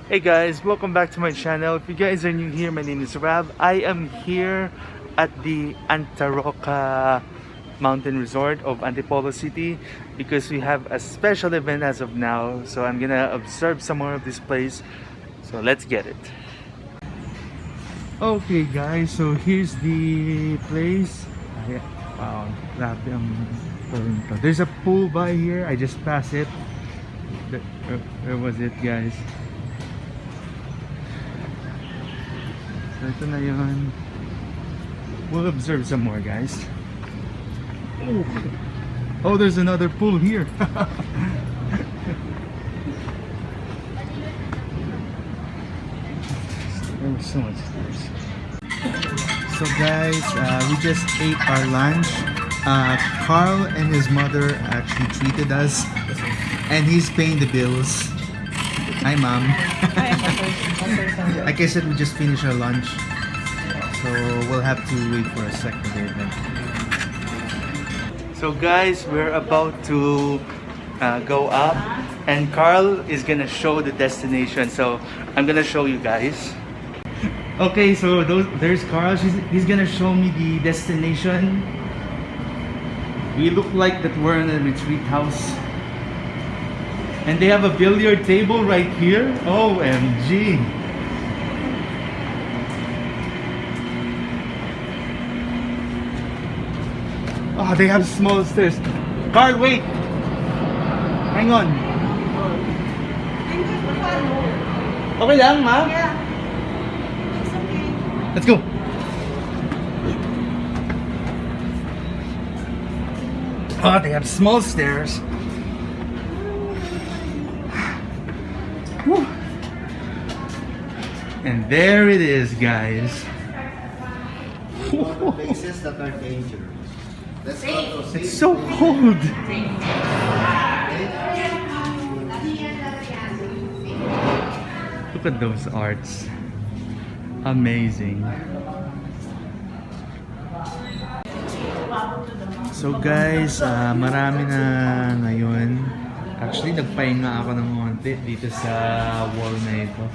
Hey guys, welcome back to my channel. If you guys are new here, my name is Rab. I am here at the Antaroca Mountain Resort of Antipolo City because we have a special event as of now. So I'm gonna observe some more of this place. So let's get it. Okay guys, so here's the place. Wow, grabe ang turn to. There's a pool by here. I just passed it. Where was it, guys? So ito na yun. We'll observe some more, guys. Oh, there's another pool here. There was so much stairs. So guys, we just ate our lunch. Carl and his mother actually treated us, and he's paying the bills. Hi, Mom. Like I said, we just finished our lunch, so we'll have to wait for a second event. So guys, we're about to go up, and Carl is gonna show the destination. So I'm gonna show you guys. Okay, so there's Carl. He's gonna show me the destination. We look like that we're in a retreat house. And they have a billiard table right here. OMG. Oh, they have small stairs. Carl, wait. Hang on. Okay lang, ma? Yeah. It's okay. Let's go. Oh, they have small stairs. Whew. And there it is, guys. Places that are dangerous. Let's go to It's so cold. Look at those arts. Amazing. So guys, marami na ngayon. Actually, nagpahinga ako ng konti dito sa wall na ito.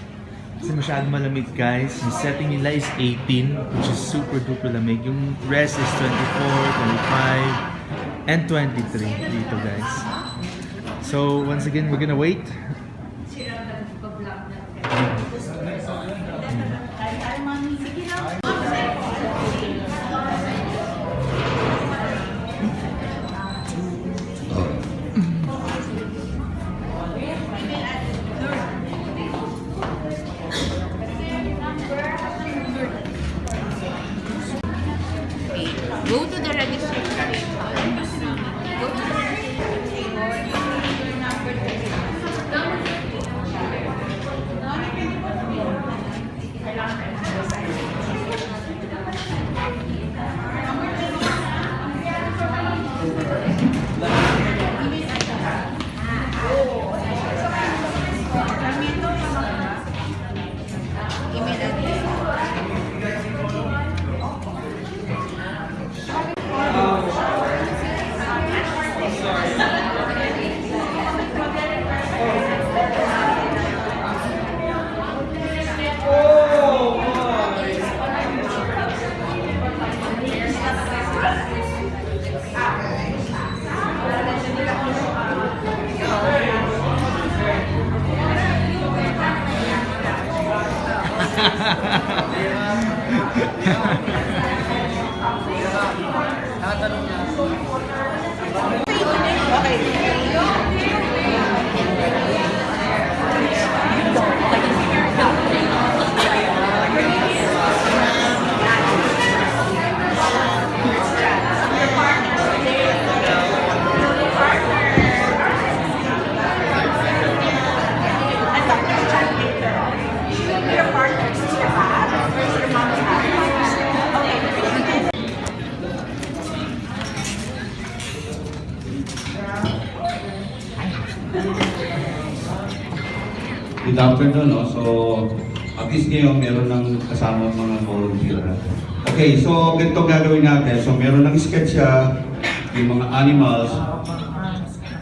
Kasi masyado malamig, guys. Yung setting nila is 18, which is super duper lamig. Yung rest is 24, 25, and 23 dito, guys. So, once again, we're gonna wait. Go to the registration. Go to the Good afternoon, no? So, at least ngayon meron ng kasama mga volunteer. Okay, so ganito gagawin natin. So, meron ng sketch siya, yung mga animals.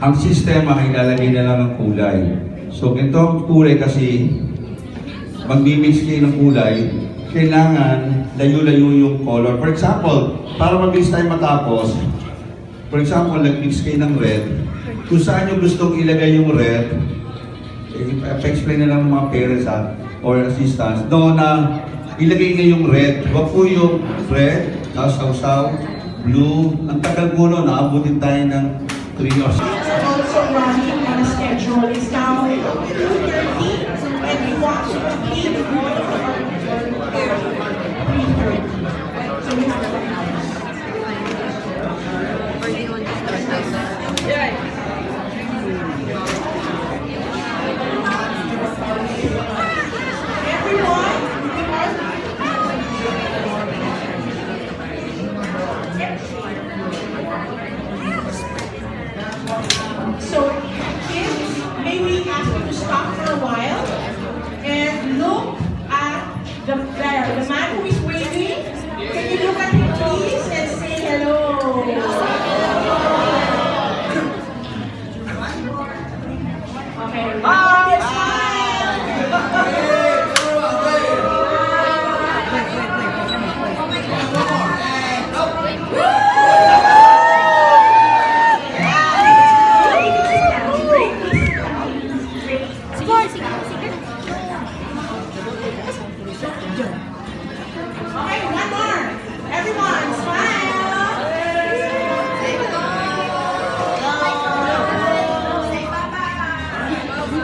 Ang sistema ay ilalagay na lang ng kulay. So, ganito ang kulay kasi magmi-mix kayo ng kulay, kailangan layo-layo yung color. For example, para mabilis tayo matapos, for example, nag-mix kayo ng red, kung saan nyo gustong ilagay yung red, pa-explain na lang ng mga parents or assistants, no, na ilagay na yung red. Huwag po yung red, sausaw, blue. Ang tagal po no, naabutin tayo ng 3 hours. Also running on a schedule. It's now 2:30 and we want to complete all of our 3:30. So we have So, kids, may we ask you to stop for a while and look at the man who is waving. Can you look at him, please, and say hello? Okay, bye. Okay, one more. Everyone, smile.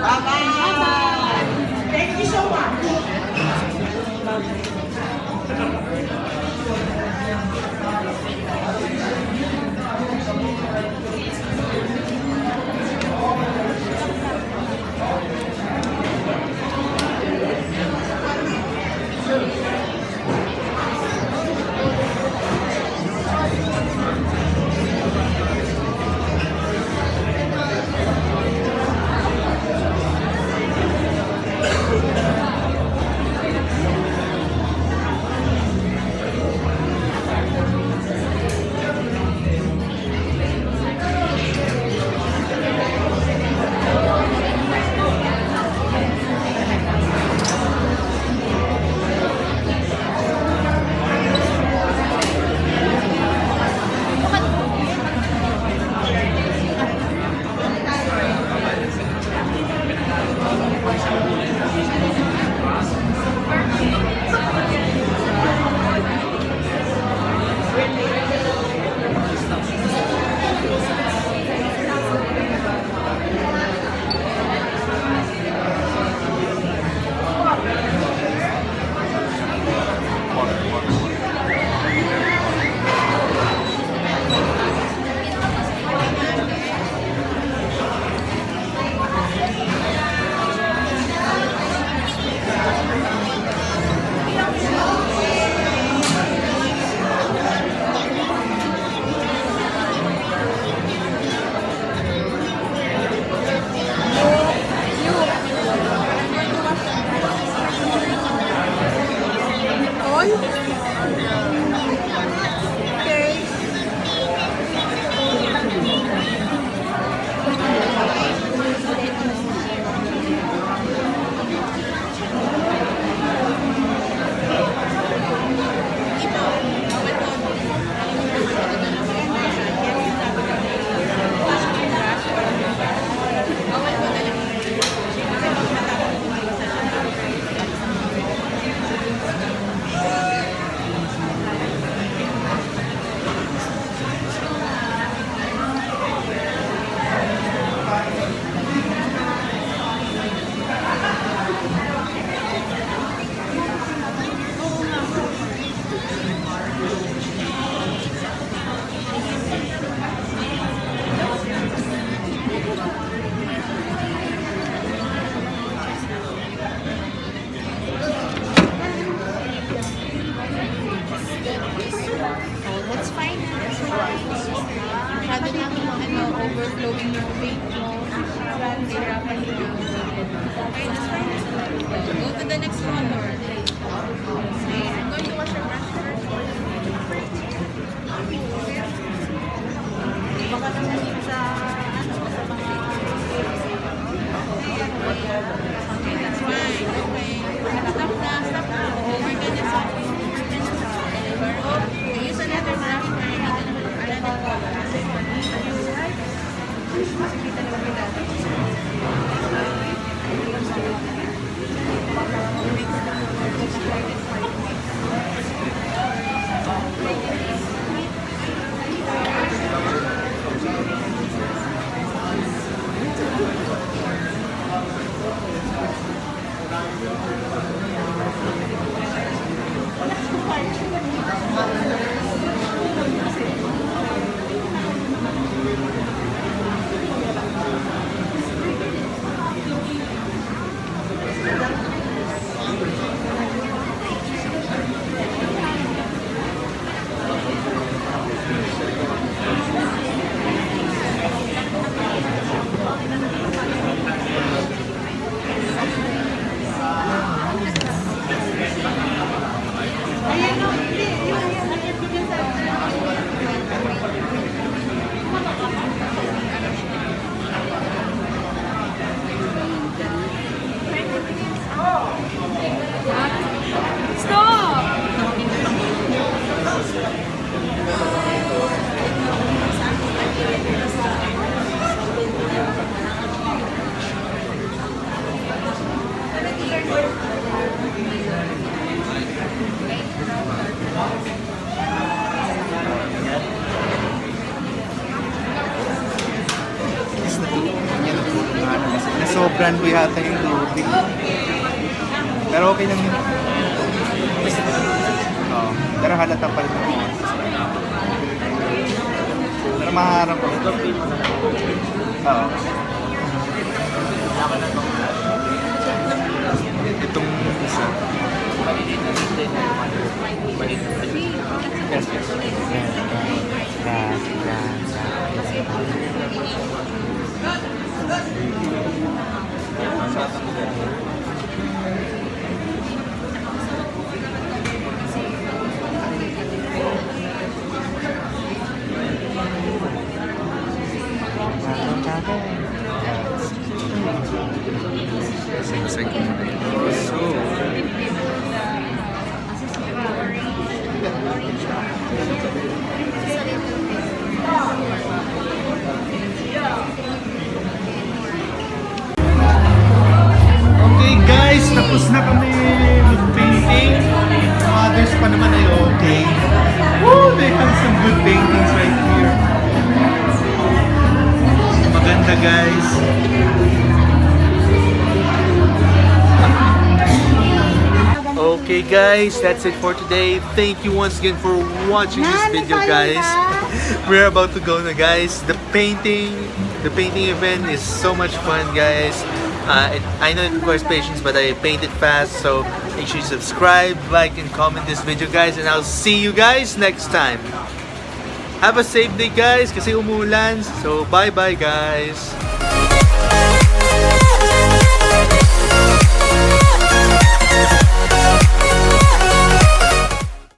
Bye-bye. Thank you so much. overflowing yung weight mo. Hirapan mo. Okay, that's fine. Go to the next color. Okay, I'm going to wash your brush first. Baka naman yun sa mga... Okay, that's fine. Okay. Nasobran ko yata yung tubig. Pero okay lang yun. Oo. Pero halata pa rin ako. Pero maharap ko. Oo. Itong isa. Yes, yes. Okay guys, tapos na kami mag-painting. Others pa naman ay okay. Woo! They have some good paintings right here. Maganda guys. Okay guys, that's it for today. Thank you once again for watching this video guys. We're about to go na guys. The painting event is so much fun guys. I know it requires patience but I painted fast, so make sure you subscribe, like and comment this video guys, and I'll see you guys next time. Have a safe day guys kasi umuulan. So bye bye guys.